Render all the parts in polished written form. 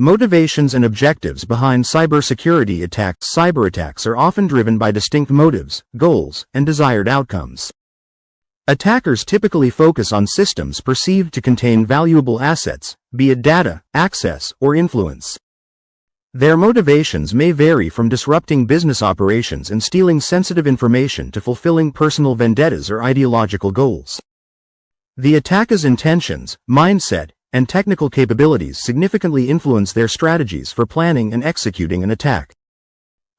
Motivations and objectives behind cybersecurity attacks. Cyberattacks are often driven by distinct motives, goals, and desired outcomes. Attackers typically focus on systems perceived to contain valuable assets, be it data, access, or influence. Their motivations may vary from disrupting business operations and stealing sensitive information to fulfilling personal vendettas or ideological goals. The attacker's intentions, mindset, and technical capabilities significantly influence their strategies for planning and executing an attack.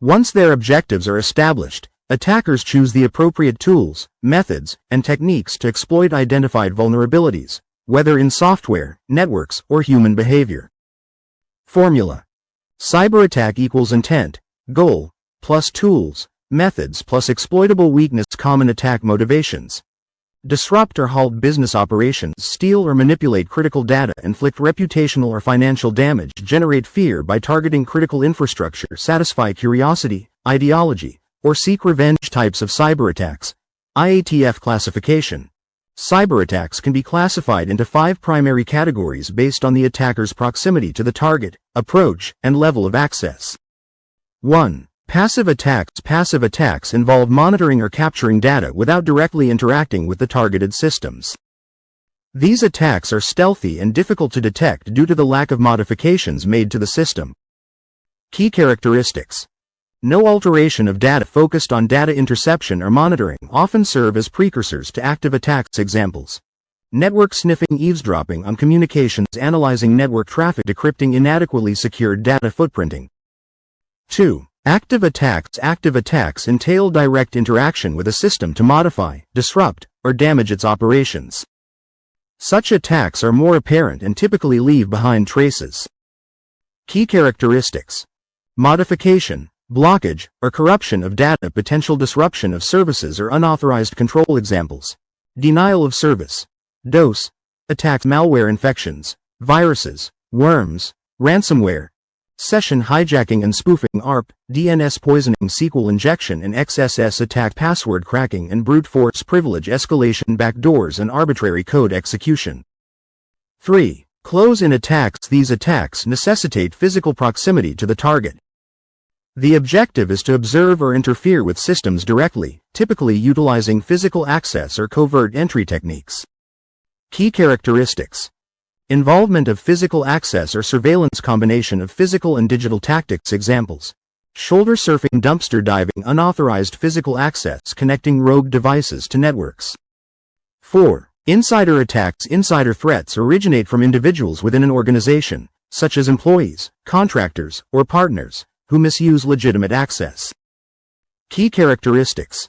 Once their objectives are established, attackers choose the appropriate tools, methods, and techniques to exploit identified vulnerabilities, whether in software, networks, or human behavior. Formula: cyberattack equals intent, goal, plus tools, methods plus exploitable weakness. Common attack motivations: disrupt or halt business operations, steal or manipulate critical data, inflict reputational or financial damage, generate fear by targeting critical infrastructure, satisfy curiosity, ideology, or seek revenge. Types of cyberattacks. IATF classification. Cyberattacks can be classified into 5 primary categories based on the attacker's proximity to the target, approach, and level of access. 1. Passive attacks. Passive attacks involve monitoring or capturing data without directly interacting with the targeted systems. These attacks are stealthy and difficult to detect due to the lack of modifications made to the system. Key characteristics. No alteration of data. Focused on data interception or monitoring often serve as precursors to active attacks. Examples: network sniffing, eavesdropping on communications, analyzing network traffic, decrypting inadequately secured data, footprinting. 2. Active attacks. Active attacks entail direct interaction with a system to modify, disrupt, or damage its operations. Such attacks are more apparent and typically leave behind traces. Key characteristics: modification, blockage, or corruption of data, potential disruption of services or unauthorized control. Examples: denial of service, DOS, attacks, malware infections, viruses, worms, ransomware, session hijacking and spoofing, ARP, DNS poisoning, SQL injection and XSS attack, password cracking and brute force privilege escalation, backdoors and arbitrary code execution. 3. Close-in attacks. These attacks necessitate physical proximity to the target. The objective is to observe or interfere with systems directly, typically utilizing physical access or covert entry techniques. Key characteristics: involvement of physical access or surveillance, combination of physical and digital tactics. Examples: shoulder surfing, dumpster diving, unauthorized physical access, connecting rogue devices to networks. 4. Insider attacks. Insider threats originate from individuals within an organization, such as employees, contractors, or partners, who misuse legitimate access. Key characteristics: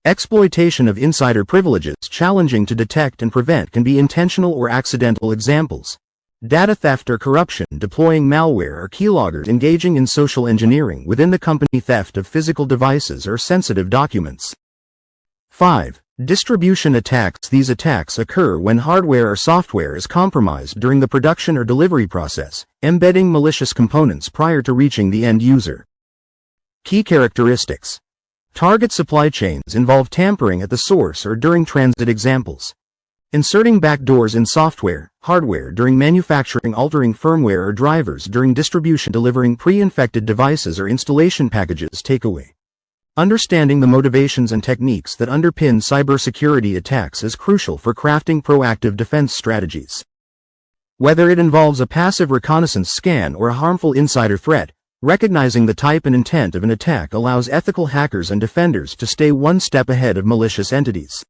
exploitation of insider privileges, challenging to detect and prevent, can be intentional or accidental. Examples: data theft or corruption, deploying malware or keyloggers, engaging in social engineering within the company, theft of physical devices or sensitive documents. 5. Distribution attacks. These attacks occur when hardware or software is compromised during the production or delivery process, embedding malicious components prior to reaching the end user. Key characteristics: target supply chains involve tampering at the source or during transit. Examples: inserting backdoors in software, hardware during manufacturing, altering firmware or drivers during distribution, delivering pre-infected devices or installation packages. Takeaway: understanding the motivations and techniques that underpin cybersecurity attacks is crucial for crafting proactive defense strategies. Whether it involves a passive reconnaissance scan or a harmful insider threat, recognizing the type and intent of an attack allows ethical hackers and defenders to stay one step ahead of malicious entities.